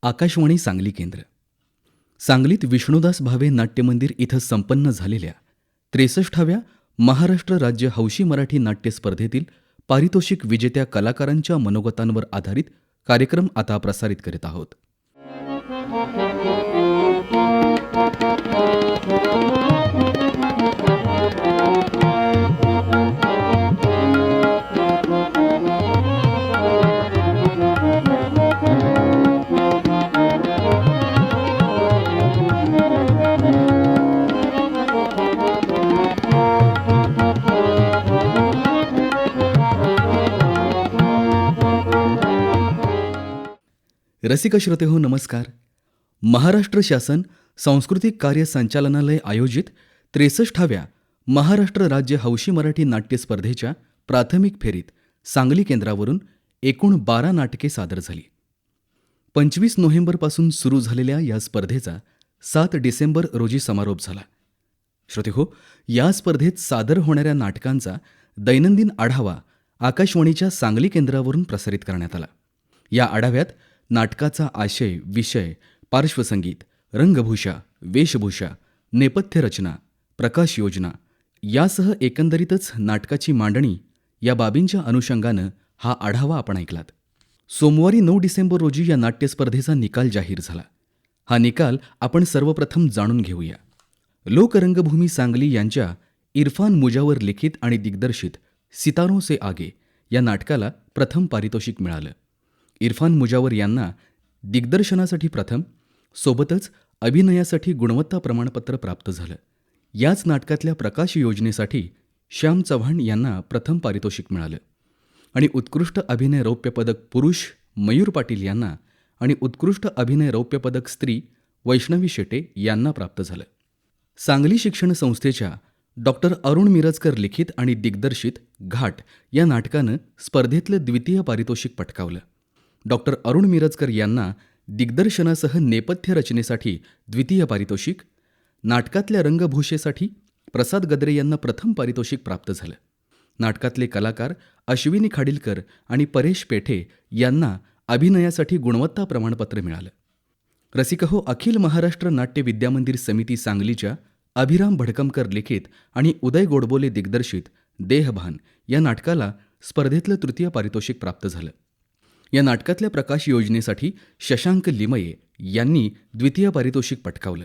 आकाशवाणी सांगली केंद्र. सांगलीत विष्णुदास भावे नाट्यमंदिर इथं संपन्न झालेल्या 63व्या महाराष्ट्र राज्य हौशी मराठी नाट्य स्पर्धेतील पारितोषिक विजेत्या कलाकारांच्या मनोगतांवर आधारित कार्यक्रम आता प्रसारित करीत आहोत. रसिक श्रोते हो, नमस्कार. महाराष्ट्र शासन सांस्कृतिक कार्य संचालनालय आयोजित 63व्या महाराष्ट्र राज्य हौशी मराठी नाट्य स्पर्धेच्या प्राथमिक फेरीत सांगली केंद्रावरून एकूण 12 नाटके सादर झाली. 25 नोव्हेंबरपासून सुरू झालेल्या या स्पर्धेचा 7 डिसेंबर रोजी समारोप झाला. श्रोते हो, या स्पर्धेत सादर होणाऱ्या नाटकांचा दैनंदिन आढावा आकाशवाणीच्या सांगली केंद्रावरून प्रसारित करण्यात आला. या आढाव्यात नाटकाचा आशय, विषय, पार्श्वसंगीत, रंगभूषा, वेशभूषा, नेपथ्य रचना, प्रकाश योजना यासह एकंदरीतच नाटकाची मांडणी या बाबींच्या अनुषंगानं हा आढावा आपण ऐकलात. सोमवारी 9 डिसेंबर रोजी या नाट्यस्पर्धेचा निकाल जाहीर झाला. हा निकाल आपण सर्वप्रथम जाणून घेऊया. लोकरंगभूमी सांगली यांच्या इरफान मुजावर लिखित आणि दिग्दर्शित सितारों से आगे या नाटकाला प्रथम पारितोषिक मिळालं. इरफान मुजावर यांना दिग्दर्शनासाठी प्रथम, सोबतच अभिनयासाठी गुणवत्ता प्रमाणपत्र प्राप्त झालं. याच नाटकातल्या प्रकाश योजनेसाठी श्याम चव्हाण यांना प्रथम पारितोषिक मिळालं आणि उत्कृष्ट अभिनय रौप्य पदक पुरुष मयूर पाटील यांना आणि उत्कृष्ट अभिनय रौप्य पदक स्त्री वैष्णवी शेटे यांना प्राप्त झालं. सांगली शिक्षण संस्थेच्या डॉक्टर अरुण मिरजकर लिखित आणि दिग्दर्शित घाट या नाटकानं स्पर्धेतलं द्वितीय पारितोषिक पटकावलं. डॉक्टर अरुण मिरजकर यांना दिग्दर्शनासह नेपथ्य रचनेसाठी द्वितीय पारितोषिक, नाटकातल्या रंगभूषेसाठी प्रसाद गद्रे यांना प्रथम पारितोषिक प्राप्त झालं. नाटकातले कलाकार अश्विनी खाडिलकर आणि परेश पेठे यांना अभिनयासाठी गुणवत्ता प्रमाणपत्र मिळालं. रसिकहो, अखिल महाराष्ट्र नाट्य विद्यामंदिर समिती सांगलीच्या अभिराम भडकमकर लिखित आणि उदय गोडबोले दिग्दर्शित देहभान या नाटकाला स्पर्धेतलं तृतीय पारितोषिक प्राप्त झालं. या नाटकातल्या प्रकाश योजनेसाठी शशांक लिमये यांनी द्वितीय पारितोषिक पटकावलं.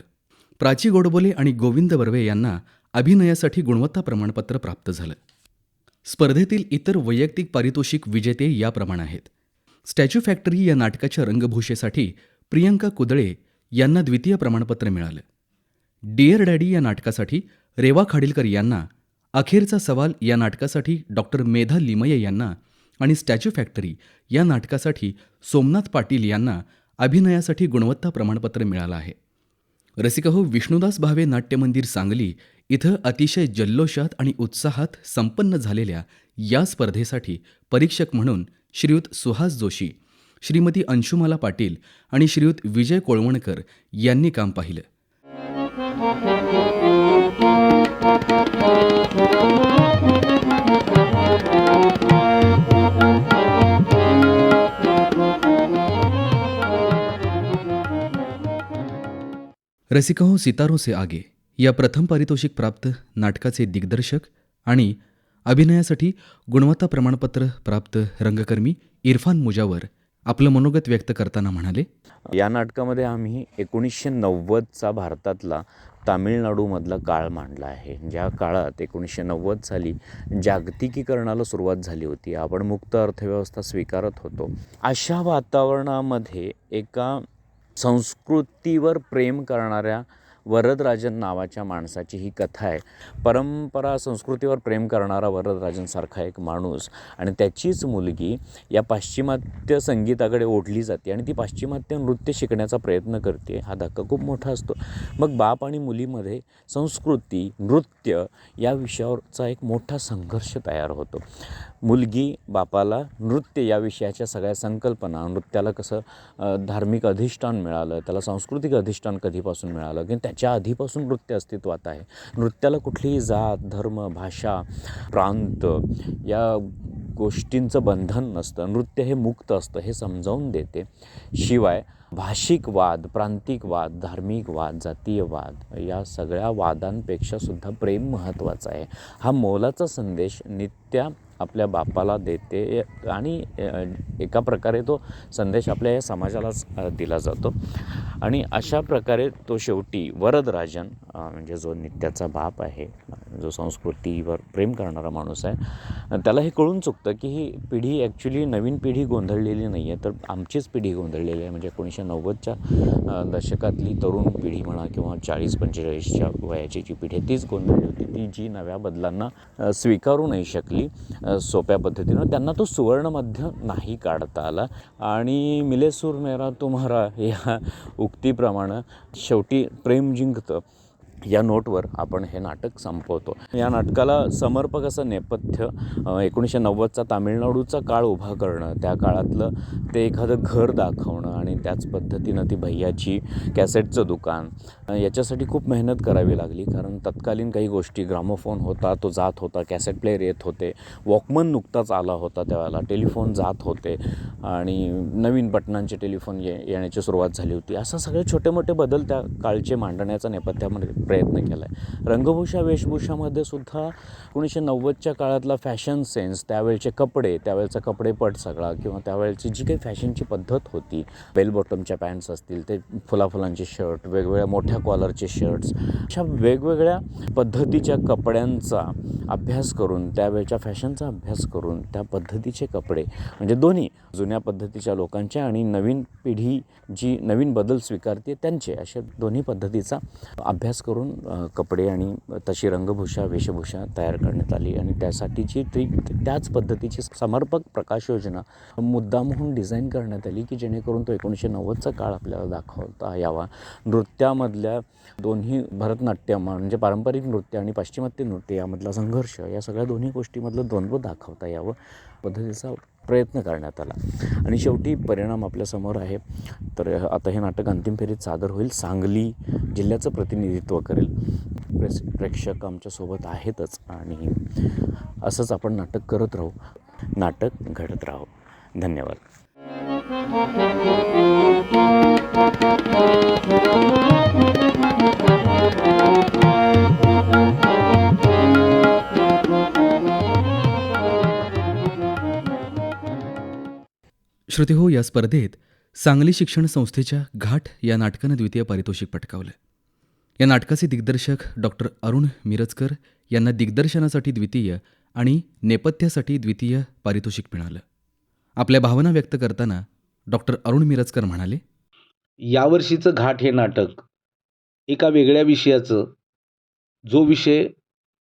प्राची गोडबोले आणि गोविंद बर्वे यांना अभिनयासाठी गुणवत्ता प्रमाणपत्र प्राप्त झालं. स्पर्धेतील इतर वैयक्तिक पारितोषिक विजेते याप्रमाणे आहेत. स्टॅच्यू फॅक्टरी या नाटकाच्या रंगभूषेसाठी प्रियंका कुदळे यांना द्वितीय प्रमाणपत्र मिळालं. डिअर डॅडी या नाटकासाठी रेवा खाडिलकर यांना, अखेरचा सवाल या नाटकासाठी डॉक्टर मेधा लिमये यांना आणि स्टॅच्यू फॅक्टरी या नाटकासाठी सोमनाथ पाटील यांना अभिनयासाठी गुणवत्ता प्रमाणपत्र मिळालं आहे. रसिकहो, विष्णुदास भावे नाट्यमंदिर सांगली इथं अतिशय जल्लोषात आणि उत्साहात संपन्न झालेल्या या स्पर्धेसाठी परीक्षक म्हणून श्रीयुत सुहास जोशी, श्रीमती अंशुमाला पाटील आणि श्रीयुत विजय कोळवणकर यांनी काम पाहिलं. रसिकहो, सितारों से आगे या प्रथम पारितोषिक प्राप्त नाटकाचे दिग्दर्शक आणि अभिनयासाठी गुणवत्ता प्रमाणपत्र प्राप्त रंगकर्मी इरफान मुजावर आपलं मनोगत व्यक्त करताना म्हणाले, या नाटकामध्ये आम्ही 1990चा भारतातला तामिळनाडूमधला काळ मांडला आहे. ज्या काळात 1990 साली जागतिकीकरणाला सुरुवात झाली होती. आपण मुक्त अर्थव्यवस्था स्वीकारत होतो. अशा वातावरणामध्ये एका संस्कृतीवर प्रेम करणाऱ्या वरदराजन नावाच्या माणसाची ही कथा आहे. परंपरा संस्कृतीवर प्रेम करणारा वरदराजनसारखा एक माणूस आणि त्याचीच मुलगी या पाश्चिमात्य संगीताकडे ओढली जाते आणि ती पाश्चिमात्य नृत्य शिकण्याचा प्रयत्न करते. हा धक्का खूप मोठा असतो. मग बाप आणि मुलीमध्ये संस्कृती, नृत्य या विषयावरचा एक मोठा संघर्ष तयार होतो. मुलगी बापाला नृत्य या विषयाच्या सगळ्या संकल्पना, नृत्याला कसं धार्मिक अधिष्ठान मिळालं, त्याला सांस्कृतिक अधिष्ठान कधीपासून मिळालं की त्याच्या आधीपासून नृत्य अस्तित्वात आहे. नृत्याला कुठलीही जात, धर्म, भाषा, प्रांत या गोष्टींचं बंधन नसतं. नृत्य हे मुक्त असतं हे समजावून देते. शिवाय भाषिक वाद, प्रांतिक वाद, धार्मिक वाद, जातीय वाद या सगळ्या वादांपेक्षा सुद्धा प्रेम महत्त्वाचं आहे. हा मोलाचा संदेश नित्या आपल्या बापाला देते आणि एका प्रकारे तो संदेश आपल्या या समाजालाच दिला जातो. आणि अशा प्रकारे तो शेवटी वरदराजन म्हणजे जो नित्याचा बाप आहे, जो संस्कृतीवर प्रेम करणारा माणूस आहे, त्याला हे कळून चुकतं की ही पिढी ॲक्च्युली नवीन पिढी गोंधळलेली नाही आहे, तर आमचीच पिढी गोंधळलेली आहे. म्हणजे 1990च्या दशकातली तरुण पिढी म्हणा किंवा 40-45च्या वयाची जी पिढी आहे तीच गोंधळली होती, ती जी नव्या बदलांना स्वीकारू नाही शकली सोप्या पद्धतीनं. त्यांना तो सुवर्णमध्य नाही काढता आला आणि मिले सूर मेरा तुम्हारा या उक्तीप्रमाणे शेवटी प्रेम जिंकतं या नोटवर आपण हे नाटक संपवतो. या नाटकाला समर्पक असं नेपथ्य 1990चा तामिळनाडूचा काळ उभा करणं, त्या काळातलं ते एखादं घर दाखवणं आणि त्याच पद्धतीनं ती भैयाची कॅसेटचं दुकान, याच्यासाठी खूप मेहनत करावी लागली. कारण तत्कालीन काही गोष्टी, ग्रामोफोन होता तो जात होता, कॅसेट प्लेअर येत होते, वॉकमन नुकताच आला होता त्यावेळेला, टेलिफोन जात होते आणि नवीन बटनांचे टेलिफोन येण्याची सुरुवात झाली होती. असं सगळे छोटे मोठे बदल त्या काळचे मांडण्याचा नेपथ्यामध्ये प्रयत्न केला आहे. रंगभूषा वेशभूषामध्ये सुद्धा 1990च्या काळातला फॅशन सेन्स, त्यावेळचे कपडे, त्यावेळचा कपडेपट सगळा किंवा त्यावेळची जी काही फॅशनची पद्धत होती, बेल बॉटमच्या पॅन्ट्स असतील, ते फुलाफुलांचे शर्ट, वेगवेगळ्या मोठ्या कॉलरचे शर्ट्स, अशा वेगवेगळ्या पद्धतीच्या कपड्यांचा अभ्यास करून, त्यावेळच्या फॅशनचा अभ्यास करून त्या पद्धतीचे कपडे, म्हणजे दोन्ही जुन्या पद्धतीच्या लोकांचे आणि नवीन पिढी जी नवीन बदल स्वीकारते त्यांचे, अशा दोन्ही पद्धतीचा अभ्यास करून कपडे आणि तशी रंगभूषा वेशभूषा तयार करण्यात आली. आणि त्यासाठीची त्याच पद्धतीची समर्पक प्रकाश योजना मुद्दामहून डिझाईन करण्यात आली की जेणेकरून तो 1990चा काळ आपल्याला दाखवता यावा. नृत्यामधल्या दोन्ही भरतनाट्यम म्हणजे पारंपरिक नृत्य आणि पाश्चिमात्य नृत्य यामधला संघर्ष, या सगळ्या दोन्ही गोष्टीमधलं द्वंद्व दाखवता यावं पद्धतीचा प्रयत्न करण्यात आला. आणि शेवटी परिणाम आपल्यासमोर आहे. तर आता हे नाटक अंतिम फेरीत सादर होईल. सांगली जिल्ह्याचं प्रतिनिधित्व करेल. प्रेक्षक आमच्यासोबत आहेतच आणि असंच आपण नाटक करत राहू, नाटक घडत राहू. धन्यवाद. श्रोतेहो, या स्पर्धेत सांगली शिक्षण संस्थेच्या घाट या नाटकानं द्वितीय पारितोषिक पटकावलं. या नाटकाचे दिग्दर्शक डॉक्टर अरुण मिरजकर यांना दिग्दर्शनासाठी द्वितीय आणि नेपथ्यासाठी द्वितीय पारितोषिक मिळालं. आपल्या भावना व्यक्त करताना डॉक्टर अरुण मिरजकर म्हणाले, यावर्षीचं घाट हे नाटक एका वेगळ्या विषयाचं, जो विषय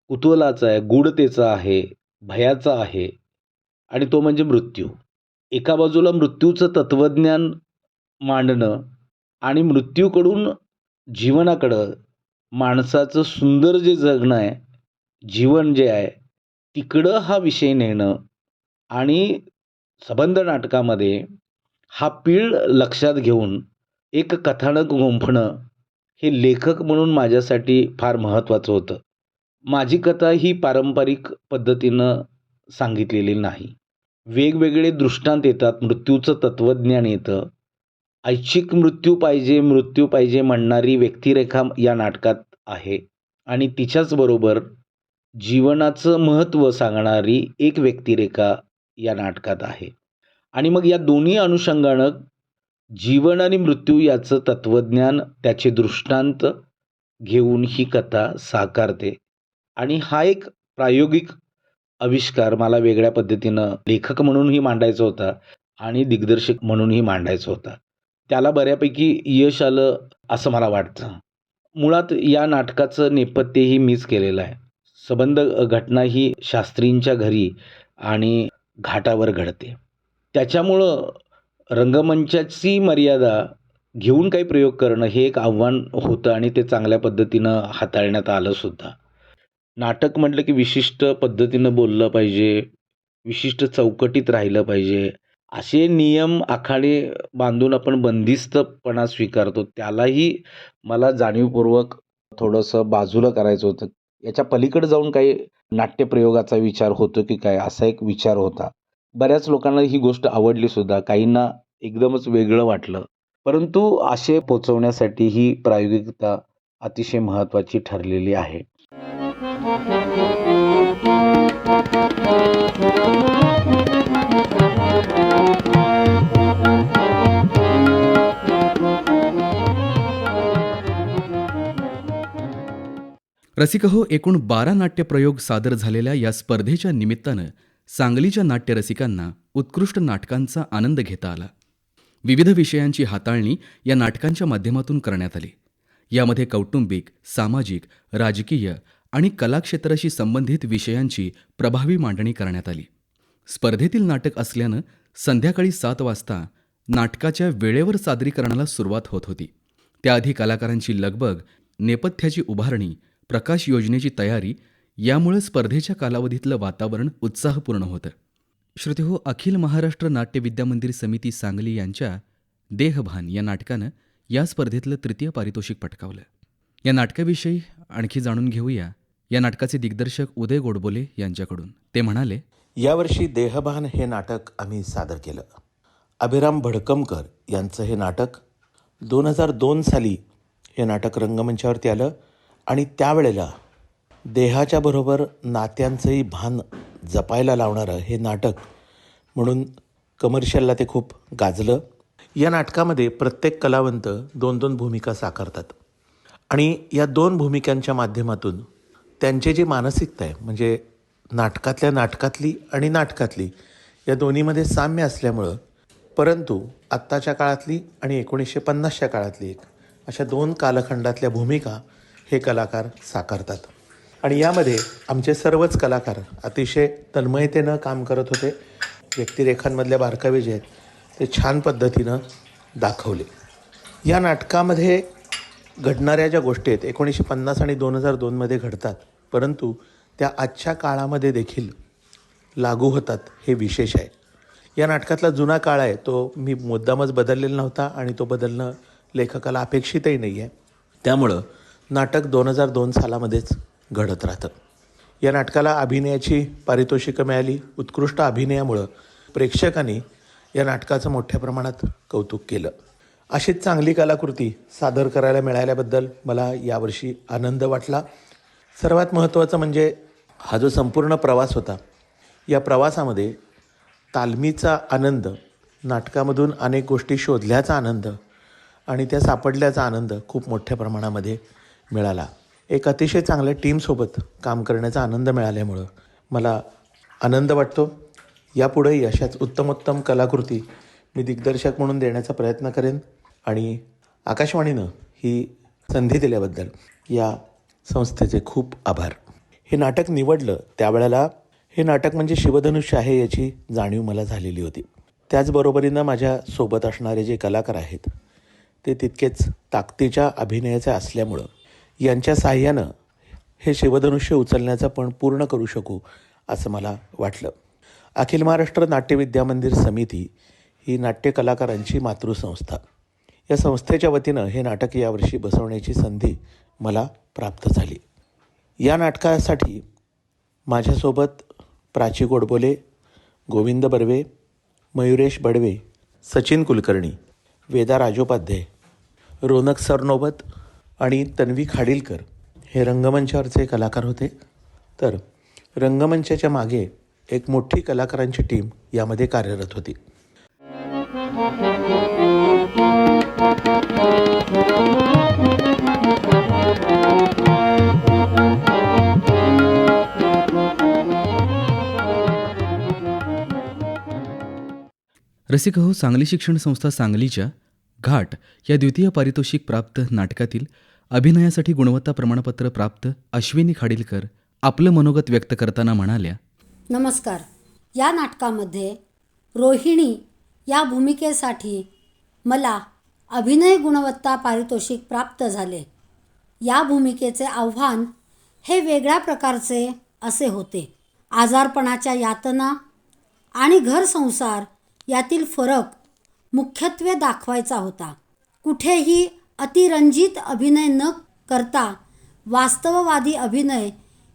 कुतूहलाचा आहे, गूढतेचा आहे, भयाचा आहे आणि तो म्हणजे मृत्यू. एका बाजूला मृत्यूचं तत्त्वज्ञान मांडणं आणि मृत्यूकडून जीवनाकडं माणसाचं सुंदर जे जगणं आहे, जीवन जे आहे, तिकडं हा विषय नेणं आणि सबंध नाटकामध्ये हा पीळ लक्षात घेऊन एक कथानक गुंफणं हे लेखक म्हणून माझ्यासाठी फार महत्त्वाचं होतं. माझी कथा ही पारंपरिक पद्धतीनं सांगितलेली नाही. वेगवेगळे दृष्टांत येतात, मृत्यूचं तत्त्वज्ञान येतं. ऐच्छिक मृत्यू पाहिजे म्हणणारी व्यक्तिरेखा या नाटकात आहे आणि तिच्याचबरोबर जीवनाचं महत्त्व सांगणारी एक व्यक्तिरेखा या नाटकात आहे. आणि मग या दोन्ही अनुषंगानं जीवन आणि मृत्यू याचं तत्त्वज्ञान, त्याचे दृष्टांत घेऊन ही कथा साकारते. आणि हा एक प्रायोगिक आविष्कार मला वेगळ्या पद्धतीनं लेखक म्हणूनही मांडायचा होता आणि दिग्दर्शक म्हणूनही मांडायचा होता. त्याला बऱ्यापैकी यश आलं असं मला वाटतं. मुळात या नाटकाचं नेपथ्यही मीच केलेलं आहे. सबंध घटना ही शास्त्रींच्या घरी आणि घाटावर घडते. त्याच्यामुळं रंगमंचाची मर्यादा घेऊन काही प्रयोग करणं हे एक आव्हान होतं आणि ते चांगल्या पद्धतीनं हाताळण्यात आलं सुद्धा. नाटक म्हटलं की विशिष्ट पद्धतीनं बोललं पाहिजे, विशिष्ट चौकटीत राहिलं पाहिजे, असे नियम आखाडे बांधून आपण बंदिस्तपणा स्वीकारतो, त्यालाही मला जाणीवपूर्वक थोडंसं बाजूला करायचं होतं. याच्या पलीकडे जाऊन काही नाट्यप्रयोगाचा विचार होतो की काय, असा एक विचार होता. बऱ्याच लोकांना ही गोष्ट आवडली सुद्धा, काहींना एकदमच वेगळं वाटलं. परंतु आशय पोचवण्यासाठी ही प्रायोगिकता अतिशय महत्त्वाची ठरलेली आहे. रसिकहो, एकूण 12 नाट्यप्रयोग सादर झालेल्या या स्पर्धेच्या निमित्तानं सांगलीच्या नाट्यरसिकांना उत्कृष्ट नाटकांचा आनंद घेता आला. विविध विषयांची हाताळणी या नाटकांच्या माध्यमातून करण्यात आली. यामध्ये कौटुंबिक, सामाजिक, राजकीय आणि कलाक्षेत्राशी संबंधित विषयांची प्रभावी मांडणी करण्यात आली. स्पर्धेतील नाटक असल्यानं संध्याकाळी 7 वाजता नाटकाच्या वेळेवर सादरीकरणाला सुरुवात होत होती. त्याआधी कलाकारांची लगबग, नेपथ्याची उभारणी, प्रकाश योजनेची तयारी यामुळे स्पर्धेच्या कालावधीतलं वातावरण उत्साहपूर्ण होतं. श्रोतेहो, अखिल महाराष्ट्र नाट्य विद्यामंदिर समिती सांगली यांच्या देहभान या नाटकानं या स्पर्धेतलं 3य पारितोषिक पटकावलं. या नाटकाविषयी आणखी जाणून घेऊया या नाटकाचे दिग्दर्शक उदय गोडबोले यांच्याकडून. ते म्हणाले, यावर्षी देहभान हे नाटक आम्ही सादर केलं. अभिराम भडकमकर यांचं हे नाटक 2002 साली हे नाटक रंगमंचावरती आलं आणि त्यावेळेला देहाच्या बरोबर नात्यांचंही भान जपायला लावणारं हे नाटक म्हणून कमर्शियलला ते खूप गाजलं. या नाटकामध्ये प्रत्येक कलावंत 2-2 भूमिका साकारतात आणि या 2 भूमिकांच्या माध्यमातून त्यांची जी मानसिकता आहे, म्हणजे नाटकातली आणि नाटकातली या दोन्हीमध्ये साम्य असल्यामुळं, परंतु आत्ताच्या काळातली आणि 1950च्या काळातली अशा 2 कालखंडातल्या भूमिका हे कलाकार साकारतात. आणि यामध्ये आमचे सर्वच कलाकार अतिशय तन्मयतेनं काम करत होते. व्यक्तिरेखांमधल्या बारकावे जे आहेत ते छान पद्धतीनं दाखवले. या नाटकामध्ये घडणाऱ्या ज्या गोष्टी आहेत 1950 आणि 2002मध्ये घडतात, परंतु त्या आजच्या काळामध्ये देखील लागू होतात हे विशेष आहे. या नाटकातला जुना काळ आहे तो मी मुद्दामच बदललेला नव्हता आणि तो बदलणं लेखकाला अपेक्षितही नाही आहे. त्यामुळं नाटक 2002 सालामध्येच घडत राहतं. या नाटकाला अभिनयाची पारितोषिकं मिळाली. उत्कृष्ट अभिनयामुळं प्रेक्षकांनी या नाटकाचं मोठ्या प्रमाणात कौतुक केलं. अशीच चांगली कलाकृती सादर करायला मिळाल्याबद्दल मला यावर्षी आनंद वाटला. सर्वात महत्त्वाचं म्हणजे हा जो संपूर्ण प्रवास होता, या प्रवासामध्ये तालमीचा आनंद, नाटकामधून अनेक गोष्टी शोधल्याचा आनंद आणि त्या सापडल्याचा आनंद खूप मोठ्या प्रमाणामध्ये मिळाला. एक अतिशय चांगल्या टीमसोबत काम करण्याचा आनंद मिळाल्यामुळं मला आनंद वाटतो. यापुढेही अशाच उत्तमोत्तम कलाकृती मी दिग्दर्शक म्हणून देण्याचा प्रयत्न करेन आणि आकाशवाणीनं ही संधी दिल्याबद्दल या संस्थेचे खूप आभार. हे नाटक निवडलं त्यावेळेला हे नाटक म्हणजे शिवधनुष्य आहे याची जाणीव मला झालेली होती. त्याचबरोबरीनं माझ्या सोबत असणारे जे कलाकार आहेत ते तितकेच ताकदीच्या अभिनयाचे असल्यामुळं यांच्या साह्यानं हे शिवधनुष्य उचलण्याचं पण पूर्ण करू शकू असं मला वाटलं. अखिल महाराष्ट्र नाट्य विद्यामंदिर समिती ही नाट्य कलाकारांची मातृसंस्था. या संस्थेच्या वतीनं हे नाटक यावर्षी बसवण्याची संधी मला प्राप्त झाली. या नाटकासाठी माझ्यासोबत प्राची गोडबोले, गोविंद बर्वे, मयुरेश बडवे, सचिन कुलकर्णी, वेदा राजोपाध्याय, रोनक सरनोबत आणि तन्वी खाडीलकर हे रंगमंचावरचे कलाकार होते. तर रंगमंचाच्या मागे एक मोठी कलाकारांची टीम यामध्ये कार्यरत होती. रसिक हो, सांगली शिक्षण संस्था सांगलीच्या घाट या 2य पारितोषिक प्राप्त नाटकातील अभिनयासाठी गुणवत्ता प्रमाणपत्र प्राप्त अश्विनी खाडीलकर आपलं मनोगत व्यक्त करताना म्हणाल्या, नमस्कार. या नाटकामध्ये रोहिणी या भूमिकेसाठी मला अभिनय गुणवत्ता पारितोषिक प्राप्त झाले. या भूमिकेचे आव्हान हे वेगळ्या प्रकारचे असे होते. आजारपणाच्या यातना आणि घरसंसार यातील फरक मुख्यत्वे दाखवायचा होता. कुठेही अतिरंजित अभिनय न करता वास्तववादी अभिनय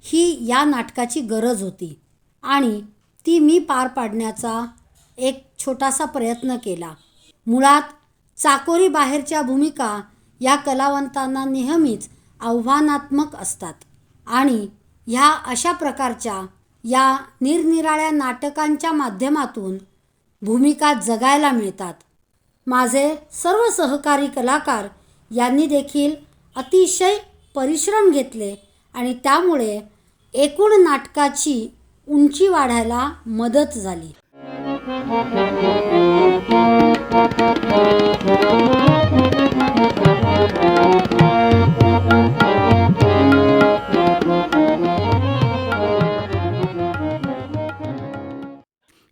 ही या नाटकाची गरज होती आणि ती मी पार पाडण्याचा एक छोटासा प्रयत्न केला. मुळात चाकोरी बाहेरच्या भूमिका या कलावंतांना नेहमीच आव्हानात्मक असतात आणि ह्या अशा प्रकारच्या या निरनिराळ्या नाटकांच्या माध्यमातून भूमिका जगायला मिळतात. माझे सर्व सहकारी कलाकार यांनी देखील अतिशय परिश्रम घेतले आणि त्यामुळे एकूण नाटकाची उंची वाढायला मदत झाली.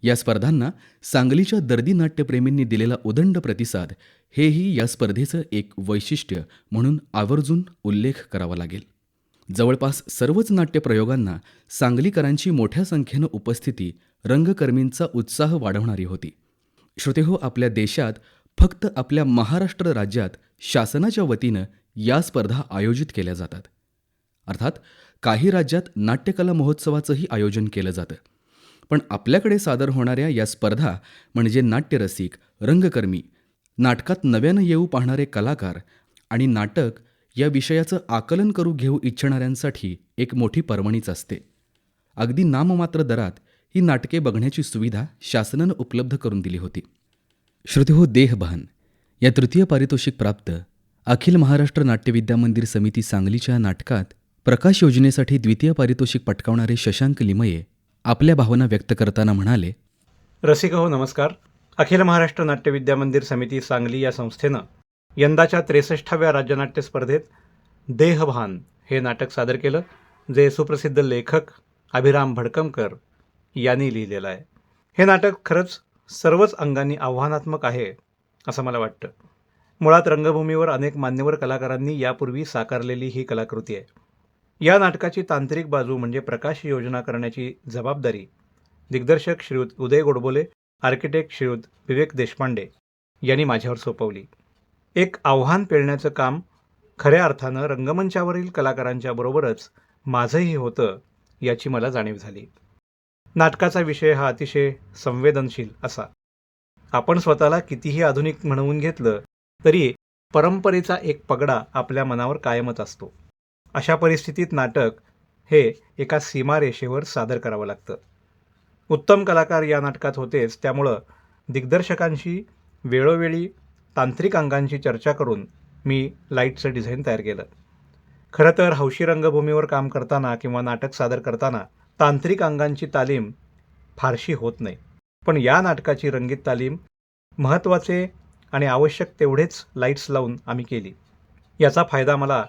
या स्पर्धांना सांगलीच्या दर्दी नाट्यप्रेमींनी दिलेला उदंड प्रतिसाद हेही या स्पर्धेचं एक वैशिष्ट्य म्हणून आवर्जून उल्लेख करावा लागेल. जवळपास सर्वच नाट्यप्रयोगांना सांगलीकरांची मोठ्या संख्येनं उपस्थिती रंगकर्मींचा उत्साह वाढवणारी होती. श्रोतेहो, आपल्या देशात फक्त आपल्या महाराष्ट्र राज्यात शासनाच्या वतीनं या स्पर्धा आयोजित केल्या जातात. अर्थात काही राज्यात नाट्यकला महोत्सवाचंही आयोजन केलं जातं. पण आपल्याकडे सादर होणाऱ्या या स्पर्धा म्हणजे नाट्यरसिक, रंगकर्मी, नाटकात नव्यानं येऊ पाहणारे कलाकार आणि नाटक या विषयाचं आकलन करू घेऊ इच्छिणाऱ्यांसाठी एक मोठी पर्वणीच असते. अगदी नाममात्र दरात ही नाटके बघण्याची सुविधा शासनानं उपलब्ध करून दिली होती. श्रोतेहो, देहभान या तृतीय पारितोषिक प्राप्त अखिल महाराष्ट्र नाट्य विद्या मंदिर समिती सांगलीच्या नाटकात प्रकाश योजनेसाठी द्वितीय पारितोषिक पटकावणारे शशांक लिमये आपल्या भावना व्यक्त करताना म्हणाले, रसिक हो नमस्कार. अखिल महाराष्ट्र नाट्य विद्या मंदिर समिती सांगली या संस्थेनं यंदाच्या 63व्या राज्यनाट्य स्पर्धेत देहभान हे नाटक सादर केलं, जे सुप्रसिद्ध लेखक अभिराम भडकमकर यांनी लिहिलेलं आहे. हे नाटक खरंच सर्वच अंगांनी आव्हानात्मक आहे असं मला वाटतं. मुळात रंगभूमीवर अनेक मान्यवर कलाकारांनी यापूर्वी साकारलेली ही कलाकृती आहे. या नाटकाची तांत्रिक बाजू म्हणजे प्रकाश योजना करण्याची जबाबदारी दिग्दर्शक श्रीयुत उदय गोडबोले, आर्किटेक्ट श्रीयुत विवेक देशपांडे यांनी माझ्यावर सोपवली. एक आव्हान पेलण्याचं काम खऱ्या अर्थानं रंगमंचावरील कलाकारांच्या बरोबरच माझंही होतं याची मला जाणीव झाली. नाटकाचा विषय हा अतिशय संवेदनशील असा. आपण स्वतःला कितीही आधुनिक म्हणवून घेतलं तरी परंपरेचा एक पगडा आपल्या मनावर कायमच असतो. अशा परिस्थितीत नाटक हे एका सीमारेषेवर सादर करावं लागतं. उत्तम कलाकार या नाटकात होतेच, त्यामुळं दिग्दर्शकांशी वेळोवेळी तांत्रिक अंगांची चर्चा करून मी लाईटचं डिझाईन तयार केलं. खरं तर हौशी रंगभूमीवर काम करताना किंवा नाटक सादर करताना तांत्रिक अंगांची तालीम फारशी होत नाही, पण या नाटकाची रंगीत तालीम महत्त्वाचे आणि आवश्यक तेवढेच लाईट्स लावून आम्ही केली. याचा फायदा मला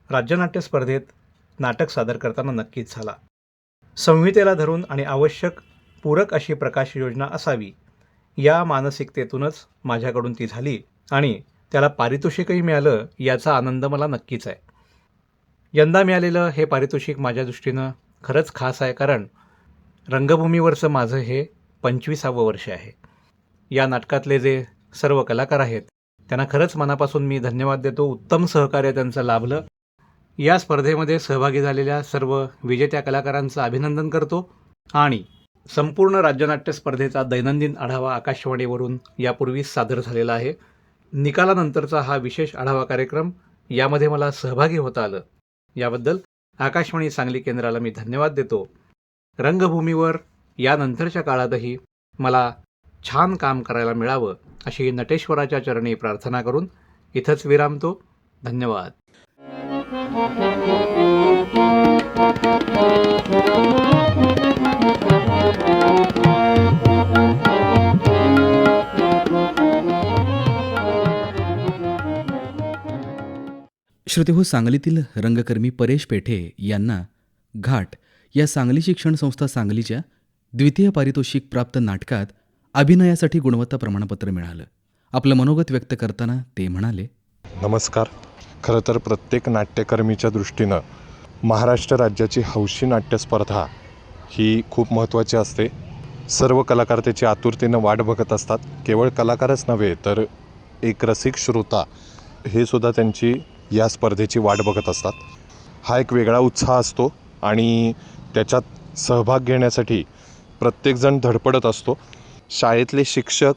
राज्यनाट्य स्पर्धेत नाटक सादर करताना नक्कीच झाला. संहितेला धरून आणि आवश्यक पूरक अशी प्रकाश योजना असावी या मानसिकतेतूनच माझ्याकडून ती झाली आणि त्याला पारितोषिकही मिळालं याचा आनंद मला नक्कीच आहे. यंदा मिळालेलं हे पारितोषिक माझ्या दृष्टीनं खरंच खास आहे, कारण रंगभूमीवरचं माझं हे 25वं वर्ष आहे. या नाटकातले जे सर्व कलाकार आहेत त्यांना खरंच मनापासून मी धन्यवाद देतो. उत्तम सहकार्य त्यांचं लाभलं. या स्पर्धेमध्ये सहभागी झालेल्या सर्व विजेत्या कलाकारांचं अभिनंदन करतो आणि संपूर्ण राज्यनाट्य स्पर्धेचा दैनंदिन आढावा आकाशवाणीवरून यापूर्वीच सादर झालेला आहे. निकालानंतरचा हा विशेष आढावा कार्यक्रम यामध्ये मला सहभागी होता आलं याबद्दल आकाशवाणी सांगली केंद्राला मी धन्यवाद देतो. रंगभूमीवर यानंतरच्या काळातही मला छान काम करायला मिळावं अशी नटेश्वराच्या चरणी प्रार्थना करून इथंच विरामतो. धन्यवाद. श्रोतेहो, सांगलीतील रंगकर्मी परेश पेठे यांना घाट या सांगली शिक्षण संस्था सांगलीच्या द्वितीय पारितोषिक प्राप्त नाटकात अभिनयासाठी गुणवत्ता प्रमाणपत्र मिळालं. आपलं मनोगत व्यक्त करताना ते म्हणाले, नमस्कार. खरं तर प्रत्येक नाट्यकर्मीच्या दृष्टीनं महाराष्ट्र राज्याची हौशी नाट्य स्पर्धा ही खूप महत्त्वाची असते. सर्व कलाकार त्याची आतुरतेनं वाट बघत असतात. केवळ कलाकारच नव्हे तर एक रसिक श्रोता हे सुद्धा त्यांची या स्पर्धेची वाट बघत असतात. हा एक वेगळा उत्साह असतो आणि त्याच्यात सहभाग घेण्यासाठी प्रत्येकजण धडपडत असतो. शाळेतले शिक्षक,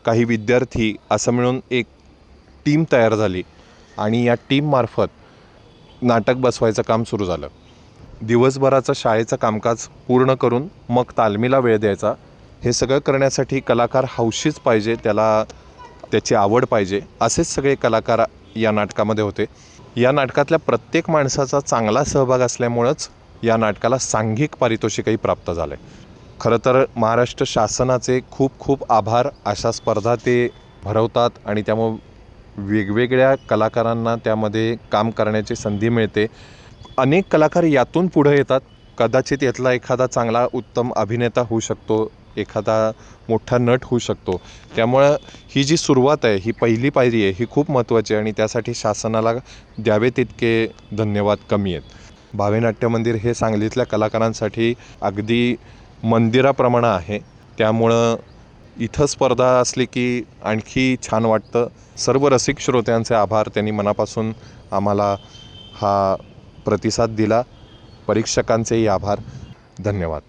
काही विद्यार्थी असं मिळून एक टीम तयार झाली आणि या टीममार्फत नाटक बसवायचं काम सुरू झालं. दिवसभराचं शाळेचं कामकाज पूर्ण करून मग तालमीला वेळ द्यायचा. हे सगळं करण्यासाठी कलाकार हौशीच पाहिजे, त्याला त्याची आवड पाहिजे. असेच सगळे कलाकार या नाटकामध्ये होते. या नाटकातल्या प्रत्येक माणसाचा चांगला सहभाग असल्यामुळंच या नाटकाला सांघिक पारितोषिकही प्राप्त झालं आहे. खरं तर महाराष्ट्र शासनाचे खूप खूप आभार. अशा स्पर्धा ते भरवतात आणि त्यामुळं वेगवेगळ्या कलाकारांना त्यामध्ये काम करण्याची संधी मिळते. अनेक कलाकार यातून पुढे येतात. कदाचित यातला एखादा चांगला उत्तम अभिनेता होऊ शकतो, एखादा मोठा नट होऊ शकतो. त्यामुळं ही जी सुरुवात आहे, ही पहिली पायरी आहे, ही खूप महत्त्वाची आहे आणि त्यासाठी शासनाला द्यावे तितके धन्यवाद कमी आहेत. भावे नाट्य मंदिर हे सांगलीतल्या कलाकारांसाठी अगदी मंदिराप्रमाणे आहे. त्यामुळं इथं स्पर्धा असली की आणखी छान वाटतं. सर्व रसिक श्रोत्यांचे आभार. त्यांनी मनापासून आम्हाला हा प्रतिसाद दिला. परीक्षकांचेही आभार. धन्यवाद.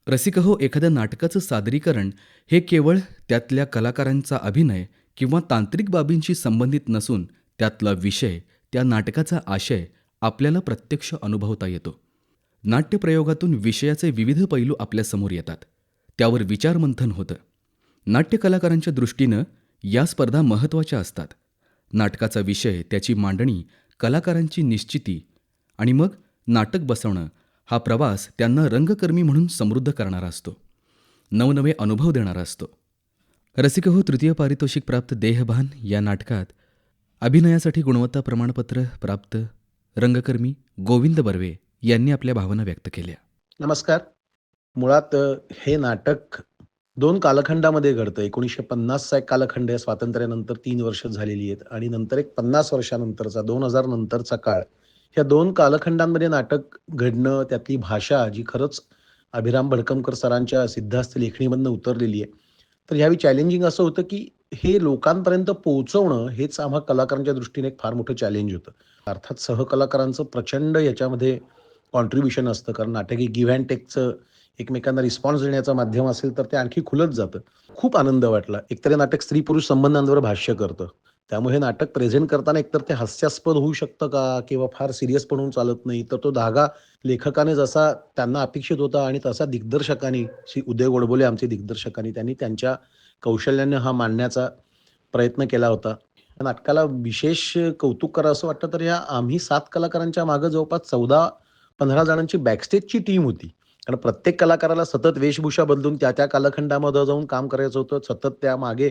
रसिक हो, एखाद्या नाटकाचं सादरीकरण हे केवळ त्यातल्या कलाकारांचा अभिनय किंवा तांत्रिक बाबींशी संबंधित नसून त्यातला विषय, त्या नाटकाचा आशय आपल्याला प्रत्यक्ष अनुभवता येतो. नाट्यप्रयोगातून विषयाचे विविध पैलू आपल्यासमोर येतात. त्यावर विचारमंथन होतं. नाट्यकलाकारांच्या दृष्टीनं या स्पर्धा महत्त्वाच्या असतात. नाटकाचा विषय, त्याची मांडणी, कलाकारांची निश्चिती आणि मग नाटक बसवणं हा प्रवास त्यांना रंगकर्मी म्हणून समृद्ध करणारा असतो, नवनवे अनुभव देणारा असतो. रसिक हो, तृतीय पारितोषिक प्राप्त देहभान या नाटकात अभिनयासाठी गुणवत्ता प्रमाणपत्र प्राप्त रंगकर्मी गोविंद बर्वे यांनी आपल्या भावना व्यक्त केल्या. नमस्कार. मुळात हे नाटक 2 कालखंडामध्ये घडतं. 1950चा एक कालखंड आहे, स्वातंत्र्यानंतर 3 वर्ष झालेली आहेत आणि नंतर एक 50 वर्षानंतरचा 2000 नंतरचा काळ. ह्या 2 कालखंडांमध्ये नाटक घडणं, त्यातली भाषा जी खरंच अभिराम भडकमकर सरांच्या सिद्धास्त लेखणीमधनं उतरलेली आहे. तर ह्यावेळी चॅलेंजिंग असं होतं की हे लोकांपर्यंत पोहोचवणं हेच आम्हा कलाकारांच्या दृष्टीने एक फार मोठं चॅलेंज होतं. अर्थात सहकलाकारांचं प्रचंड याच्यामध्ये कॉन्ट्रीब्युशन असतं, कारण नाटक हे गिव्ह अँड टेकचं एकमेकांना रिस्पॉन्स देण्याचं माध्यम असेल तर ते आणखी खुलत जातं. खूप आनंद वाटला. एकतर हे नाटक स्त्री-पुरुष संबंधांवर भाष्य करतं. त्यामुळे हे नाटक प्रेझेंट करताना एकतर ते हास्यास्पद होऊ शकतं का किंवा फार सिरियस पण होऊन चालत नाही. तर तो धागा लेखकाने जसा त्यांना अपेक्षित होता आणि तसा दिग्दर्शकांनी, श्री उदय गोडबोले आमचे दिग्दर्शकांनी, त्यांनी त्यांच्या कौशल्याने हा मांडण्याचा प्रयत्न केला होता. या नाटकाला विशेष कौतुक करावं असं वाटतं तर या आम्ही 7 कलाकारांच्या मागे जवळपास 14-15 जणांची बॅकस्टेजची टीम होती. कारण प्रत्येक कलाकाराला सतत वेशभूषा बदलून त्या त्या कालखंडामध्ये जाऊन काम करायचं होतं. सतत त्यामागे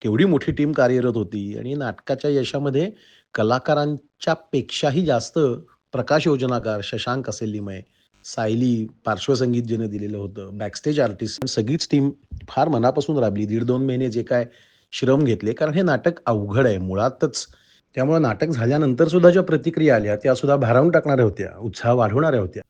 केवढी मोठी टीम कार्यरत होती आणि नाटकाच्या यशामध्ये कलाकारांच्या पेक्षाही जास्त प्रकाश योजनाकार शशांक असेल लिमये, सायली पार्श्वसंगीत जिने दिलेलं होतं, बॅकस्टेज आर्टिस्ट, सगळीच टीम फार मनापासून राबली. 1.5-2 महिने जे काय श्रम घेतले, कारण हे नाटक अवघड आहे मुळातच. त्यामुळे नाटक झाल्यानंतर सुद्धा ज्या प्रतिक्रिया आल्या त्या सुद्धा भारावून टाकणाऱ्या होत्या, उत्साह वाढवणाऱ्या होत्या.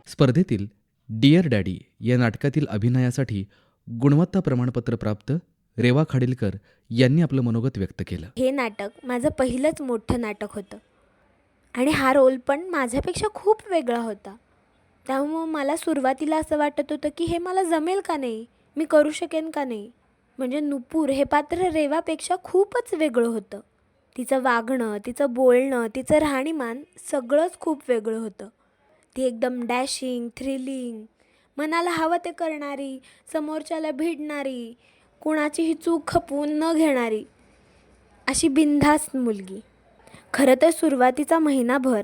स्पर्धेतील डिअर डॅडी या नाटकातील अभिनयासाठी गुणवत्ता प्रमाणपत्र प्राप्त रेवा खाडीलकर यांनी आपलं मनोगत व्यक्त केलं. हे नाटक माझं पहिलंच मोठं नाटक होतं आणि हा रोल पण माझ्यापेक्षा खूप वेगळा होता. त्यामुळं मला सुरुवातीला असं वाटत होतं की हे मला जमेल का नाही, मी करू शकेन का नाही. म्हणजे नुपूर हे पात्र रेवापेक्षा खूपच वेगळं होतं. तिचं वागणं, तिचं बोलणं, तिचं राहणीमान सगळंच खूप वेगळं होतं. ती एकदम डॅशिंग, थ्रिलिंग, मनाला हवं ते करणारी, समोरच्याला भिडणारी, कुणाचीही चूक खपवून न घेणारी अशी बिनधास्त मुलगी. खरं तर सुरुवातीचा महिनाभर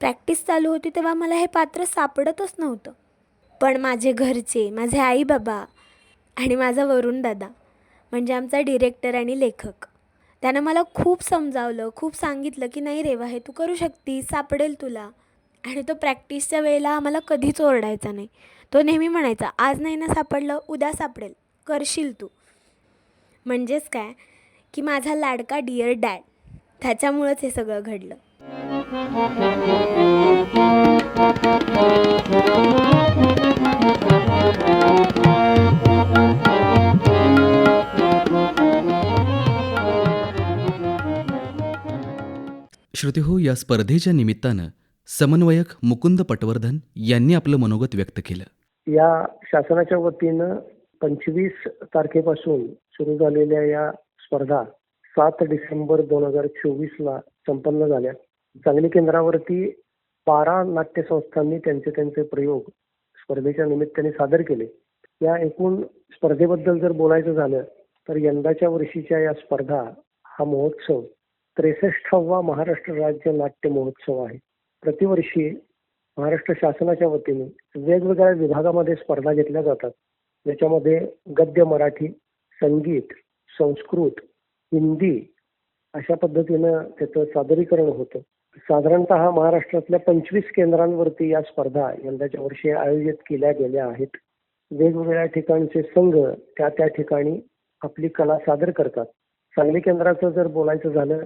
प्रॅक्टिस चालू होती तेव्हा मला हे पात्र सापडतच नव्हतं. पण माझे घरचे, माझे आईबाबा आणि माझा वरुण दादा म्हणजे आमचा डिरेक्टर आणि लेखक, त्यानं मला खूप समजावलं, खूप सांगितलं की नाही रेवा, हे तू करू शकतीस, सापडेल तुला. आणि तो प्रॅक्टिसच्या वेळेला आम्हाला कधीच ओरडायचा नाही. तो नेहमी म्हणायचा, आज नाही ना सापडलं, उद्या सापडेल, करशील तू. म्हणजेच काय की माझा लाडका डिअर डॅड, त्याच्यामुळंच हे सगळं घडलं. श्रोते हो, या स्पर्धेच्या निमित्तानं समन्वयक मुकुंद पटवर्धन यांनी आपलं मनोगत व्यक्त केलं. या शासनाच्या वतीनं 25 तारखेपासून सुरू झालेल्या या स्पर्धा 7 डिसेंबर 2024ला संपन्न झाल्या. सांगली केंद्रावरती 12 नाट्यसंस्थांनी त्यांचे प्रयोग स्पर्धेच्या निमित्ताने सादर केले. या एकूण स्पर्धेबद्दल जर बोलायचं झालं तर यंदाच्या वर्षीच्या या स्पर्धा हा महोत्सव 63वा महाराष्ट्र राज्य नाट्य महोत्सव आहे. प्रतिवर्षी महाराष्ट्र शासनाच्या वतीने वेगवेगळ्या विभागामध्ये स्पर्धा घेतल्या जातात. याच्यामध्ये गद्य मराठी, संगीत, संस्कृत, हिंदी अशा पद्धतीनं त्याचं सादरीकरण होतं. साधारणतः महाराष्ट्रातल्या 25 केंद्रांवरती या स्पर्धा यंदाच्या वर्षी आयोजित केल्या गेल्या आहेत. वेगवेगळ्या ठिकाणचे संघ त्या ठिकाणी आपली कला सादर करतात. सांगली केंद्राचं जर बोलायचं झालं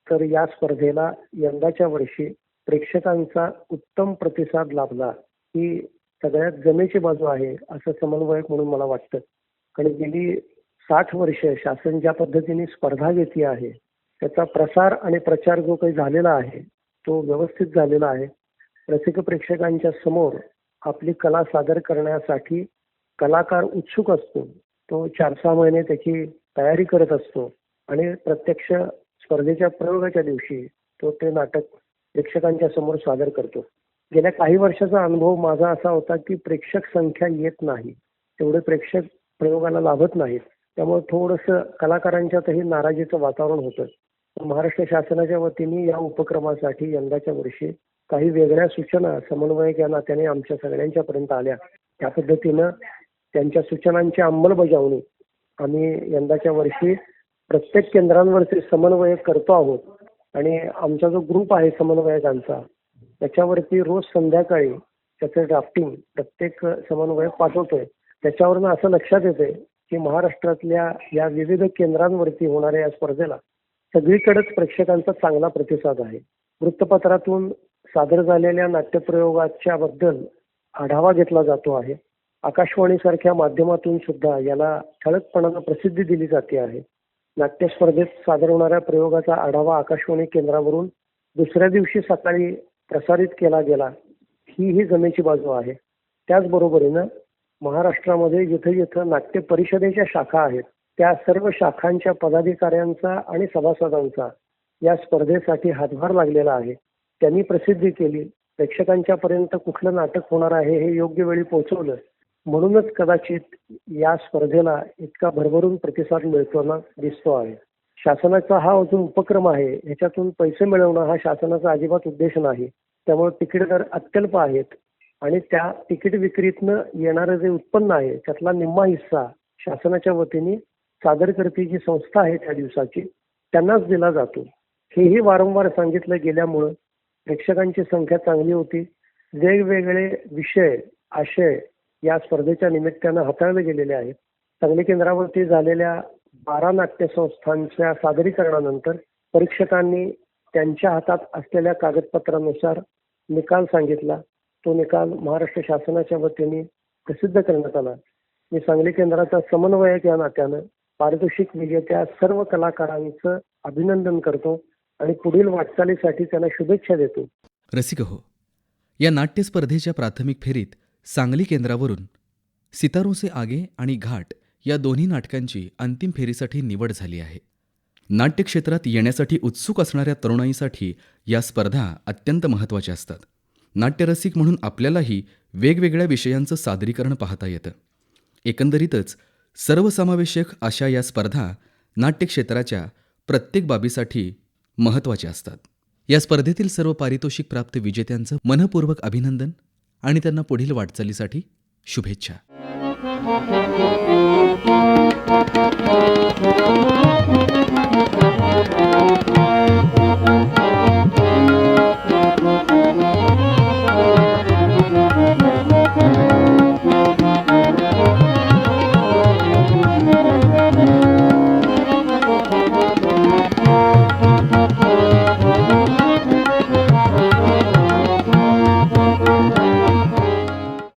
तर या स्पर्धेला यंदाच्या वर्षी प्रेक्षकांचा उत्तम प्रतिसाद लाभला ही सगळ्यात जमेची बाजू आहे असं समन्वयक म्हणून मला वाटतं. कारण गेली 60 वर्ष शासन ज्या पद्धतीने स्पर्धा घेतली आहे त्याचा प्रसार आणि प्रचार जो काही झालेला आहे तो व्यवस्थित झालेला आहे. रसिक प्रेक्षकांच्या समोर आपली कला सादर करण्यासाठी कलाकार उत्सुक असतो. तो 4-6 महिने त्याची तयारी करत असतो आणि प्रत्यक्ष स्पर्धेच्या प्रयोगाच्या दिवशी तो ते नाटक प्रेक्षकांच्या समोर सादर करतो. गेल्या काही वर्षाचा अनुभव माझा असा होता की प्रेक्षक संख्या येत नाही, तेवढे प्रेक्षक प्रयोगाला लाभत नाहीत. त्यामुळे थोडंसं कलाकारांच्यातही नाराजीचं वातावरण होतं. महाराष्ट्र शासनाच्या वतीने या उपक्रमासाठी यंदाच्या वर्षी काही वेगळ्या सूचना समन्वयक या नात्याने आमच्या सगळ्यांच्यापर्यंत आल्या. त्या पद्धतीनं त्यांच्या सूचनांची अंमलबजावणी आम्ही यंदाच्या वर्षी प्रत्येक केंद्रांवरती समन्वयक करतो आहोत. आणि आमचा जो ग्रुप आहे समन्वयकांचा त्याच्यावरती रोज संध्याकाळी त्याचं ड्राफ्टिंग प्रत्येक समन्वयक पाठवतोय. त्याच्यावरनं असं लक्षात येतंय की महाराष्ट्रातल्या या विविध केंद्रांवरती होणाऱ्या या स्पर्धेला सगळीकडेच प्रेक्षकांचा चांगला प्रतिसाद आहे. वृत्तपत्रातून सादर झालेल्या नाट्यप्रयोगाच्या बद्दल आढावा घेतला जातो आहे. आकाशवाणीसारख्या माध्यमातून सुद्धा याला ठळकपणानं प्रसिद्धी दिली जाते आहे. नाट्य स्पर्धेत सादर होणाऱ्या प्रयोगाचा आढावा आकाशवाणी केंद्रावरून दुसऱ्या दिवशी सकाळी प्रसारित केला गेला ही जमेची बाजू आहे. त्याचबरोबरीनं महाराष्ट्रामध्ये जिथे जिथं नाट्य परिषदेच्या शाखा आहेत त्या सर्व शाखांच्या पदाधिकाऱ्यांचा आणि सभासदांचा या स्पर्धेसाठी हातभार लागलेला आहे. त्यांनी प्रसिद्धी केली, प्रेक्षकांच्या पर्यंत कुठलं नाटक होणार आहे हे योग्य वेळी पोहोचवलं, म्हणूनच कदाचित या स्पर्धेला इतका भरभरून प्रतिसाद मिळताना दिसतो आहे. शासनाचा हा जो उपक्रम आहे ह्याच्यातून पैसे मिळवणं हा शासनाचा अजिबात उद्देश नाही. त्यामुळे तिकीट दर अत्यल्प आहेत आणि त्या तिकीट विक्रीतनं येणारं जे उत्पन्न आहे त्यातला निम्मा हिस्सा शासनाच्या वतीने सादरकर्ती जी संस्था आहे त्या दिवसाची त्यांनाच दिला जातो. हेही वारंवार सांगितलं गेल्यामुळं प्रेक्षकांची संख्या चांगली होती. वेगवेगळे विषय आशय या स्पर्धेच्या निमित्तानं हाताळले गेलेले आहेत. सांगली केंद्रावरती झालेल्या 12 नाट्यसंस्थांच्या सादरीकरणानंतर परीक्षकांनी त्यांच्या हातात असलेल्या कागदपत्रानुसार निकाल सांगितला. तो निकाल महाराष्ट्र शासनाच्या वतीने प्रसिद्ध करण्यात आला. मी सांगली केंद्राचा समन्वयक या नात्यानं पारितोषिक विजेत्या सर्व कलाकारांचं अभिनंदन करतो आणि पुढील वाटचालीसाठी त्यांना शुभेच्छा देतो. रसिक हो, या नाट्य स्पर्धेच्या प्राथमिक फेरीत सांगली केंद्रावरून सितारों से आगे आणि घाट या दोन्ही नाटकांची अंतिम फेरीसाठी निवड झाली आहे. नाट्यक्षेत्रात येण्यासाठी उत्सुक असणाऱ्या तरुणाईसाठी या स्पर्धा अत्यंत महत्त्वाच्या असतात. नाट्यरसिक म्हणून आपल्यालाही वेगवेगळ्या विषयांचं सादरीकरण पाहता येतं. एकंदरीतच सर्वसमावेशक अशा या स्पर्धा नाट्यक्षेत्राच्या प्रत्येक बाबीसाठी महत्त्वाच्या असतात. या स्पर्धेतील सर्व पारितोषिक प्राप्त विजेत्यांचं मनःपूर्वक अभिनंदन आणि त्यांना पुढील वाटचालीसाठी शुभेच्छा.